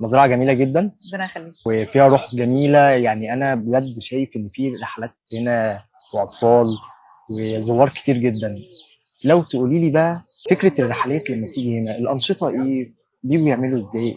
مزرعة جميلة جدا ربنا يخليك. وفيها روح جميلة. يعني أنا بجد شايف إن في رحلات هنا وأطفال وزوار كتير جدا. لو تقولي لي بقى فكرة الرحلات لما تيجي هنا الأنشطة إيه؟ بيجوا يعملوا إزاي؟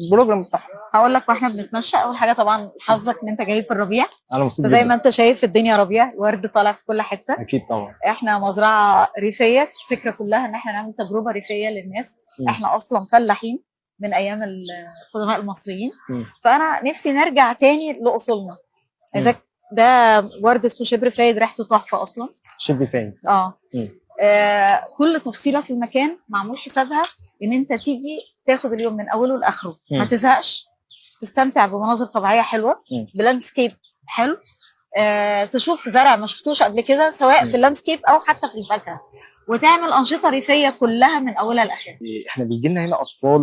البروجرام بتاعهم. هقول لك واحنا بنتمشى، اول حاجه طبعا حظك ان انت جاي في الربيع، أنا مبسوط فزي جدا. ما انت شايف الدنيا ربيع، الورد طالع في كل حته. أكيد طبعا. احنا مزرعه ريفيه، الفكره كلها ان احنا نعمل تجربه ريفيه للناس. م. احنا اصلا فلاحين من ايام القدماء المصريين، م. فانا نفسي نرجع تاني لاصولنا. م. اذا ده ورد اسمه شبر فايد، ريحته تحفه اصلا. شبه فاهم. م. كل تفصيله في المكان معمول حسابها ان انت تيجي تاخد اليوم من اوله لاخره، ما تزهقش، تستمتع بمناظر طبيعيه حلوه، بلاندسكيب حلو، تشوف زرع ما شفتوش قبل كده سواء في اللاندسكيب او حتى في الفاكهه، وتعمل انشطه ريفيه كلها من اولها لاخرها. إحنا بيجي لنا هنا أطفال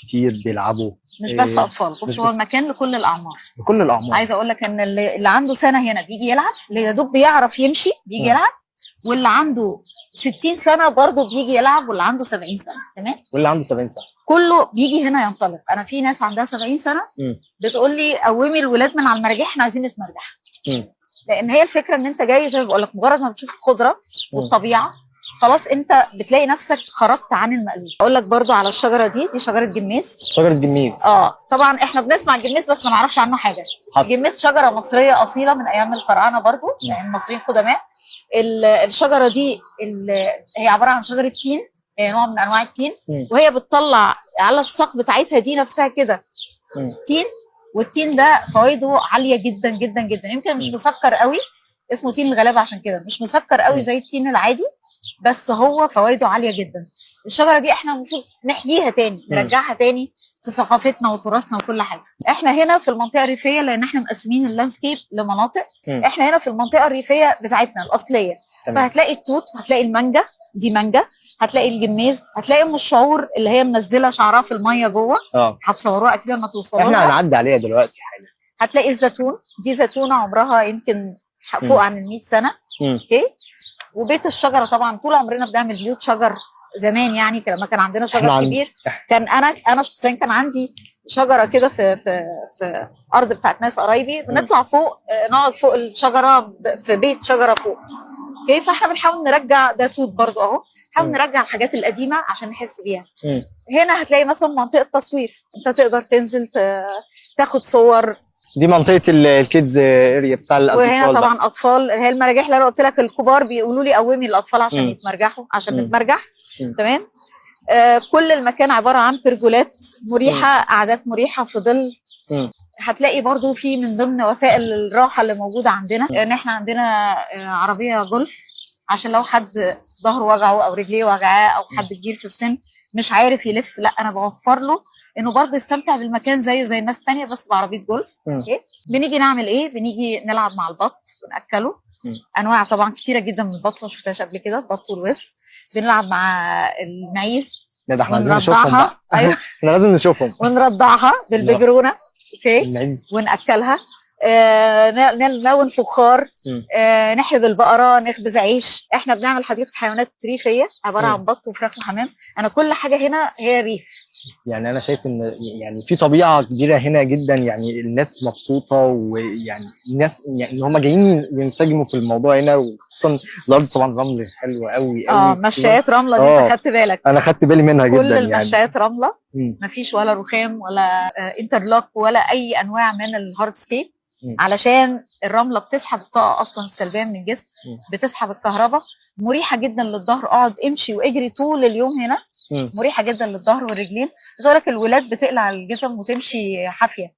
كتير بيلعبوا. مش بس اطفال، مش بص هو بس المكان لكل الاعمار. بكل الأعمار. عايزه اقول لك ان اللي عنده سنه هنا بيجي يلعب، اللي يا دوب بيعرف يمشي بيجي يلعب، واللي عنده 60 سنه برضه بيجي يلعب، واللي عنده 70 سنه تمام، واللي عنده 70 سنة كله بيجي هنا ينطلق. انا في ناس عندها 70 سنه بتقول لي قومي الولاد من على المراجيح، احنا عايزين نتمرجح. لان هي الفكره ان انت جاي زي ما بقول لك، مجرد ما بتشوف الخضره والطبيعه خلاص انت بتلاقي نفسك خرجت عن المألوف. اقول لك برضو على الشجره دي شجره جميز. شجرة جميز. طبعا احنا بنسمع الجميز بس ما نعرفش عنه حاجه. حصل. الجميز شجره مصريه اصيله من ايام الفراعنه برضو، يعني المصريين القدماء. الشجره دي هي عباره عن شجره تين، هي نوع من انواع التين، وهي بتطلع على الساق بتاعتها دي نفسها كده تين. والتين ده فوائده عاليه جدا جدا جدا، يمكن مش مسكر قوي، اسمه تين الغلابه عشان كده مش مسكر قوي زي التين العادي، بس هو فوائده عاليه جدا. الشجره دي احنا المفروض نحييها تاني، نرجعها تاني في ثقافتنا وتراثنا وكل حاجه. احنا هنا في المنطقه الريفيه لان احنا مقسمين اللاندسكيب لمناطق. احنا هنا في المنطقه الريفيه بتاعتنا الاصليه. فهتلاقي التوت وهتلاقي المانجا، دي مانجا، هتلاقي الجميز، هتلاقي ام الشعور اللي هي منزله شعرها في الميه جوه، هتصوروها اكيد لما توصلوا احنا هنعدي عليها دلوقتي حاجه. هتلاقي الزيتون، دي زيتونه عمرها يمكن فوق عن ال 100 سنه. اوكي. وبيت الشجره طبعا طول عمرنا بنعمل بيوت شجر زمان، يعني لما كان عندنا شجر كبير. كان انا شخصيا كان عندي شجره كده في ارض بتاعت ناس قرايبي، بنطلع فوق نقعد فوق الشجره في بيت شجره فوق. اوكي. فاحنا بنحاول نرجع ده توت برضو اهو، نحاول نرجع الحاجات القديمه عشان نحس بيها. هنا هتلاقي مثلا منطقه تصوير، انت تقدر تنزل تاخد صور. دي منطقه الكيدز اريا بتاع الاطفال. وهنا طبعا اطفال، هي المراجيح اللي انا قلت لك الكبار بيقولوا لي قومي الاطفال عشان يتمرجحوا، عشان نتمرجح. تمام. كل المكان عباره عن برجولات مريحه، قعدات مريحه في ظل. هتلاقي برضو في من ضمن وسائل الراحه اللي موجوده عندنا ان احنا عندنا عربيه جولف، عشان لو حد ظهره وجعه او رجليه وجعاه او حد كبير في السن مش عارف يلف، لا انا بوفر له انه برضه يستمتع بالمكان زيه زي الناس الثانيه بس بعربيه جولف. اوكي. بنيجي نعمل ايه؟ بنيجي نلعب مع البط وناكله. انواع طبعا كتيره جدا من البط ما شفتهاش قبل كده، البط والوز. بنلعب مع المعيز. لا ده احنا عايزين نشوفهم بقى. ايوه احنا لازم نشوفهم. ونرضعها بالبجرونه. اوكي. وناكلها. نلون فخار. نحلب البقره، نخبز عيش. احنا بنعمل حديقه حيوانات ريفيه عباره عن بط وفراخ وحمام. انا كل حاجه هنا هي ريف. يعني انا شايف ان يعني في طبيعه كبيره هنا جدا، يعني الناس مبسوطه، ويعني الناس يعني هم جايين ينسجموا في الموضوع هنا، وخصوصا الارض طبعا رمل حلوه قوي قوي. مشايات رمله دي انت خدت بالك؟ انا خدت بالي منها جدا. كل المشايات رمله، مفيش ولا رخام ولا انترلوك ولا اي انواع من الهارد سكيب، علشان الرمله بتسحب الطاقه اصلا السلبيه من الجسم، بتسحب الكهرباء. مريحه جدا للظهر، اقعد امشي واجري طول اليوم هنا. مريحه جدا للظهر والرجلين. عايز اقول لك الولاد بتقلع الجسم وتمشي حافيه.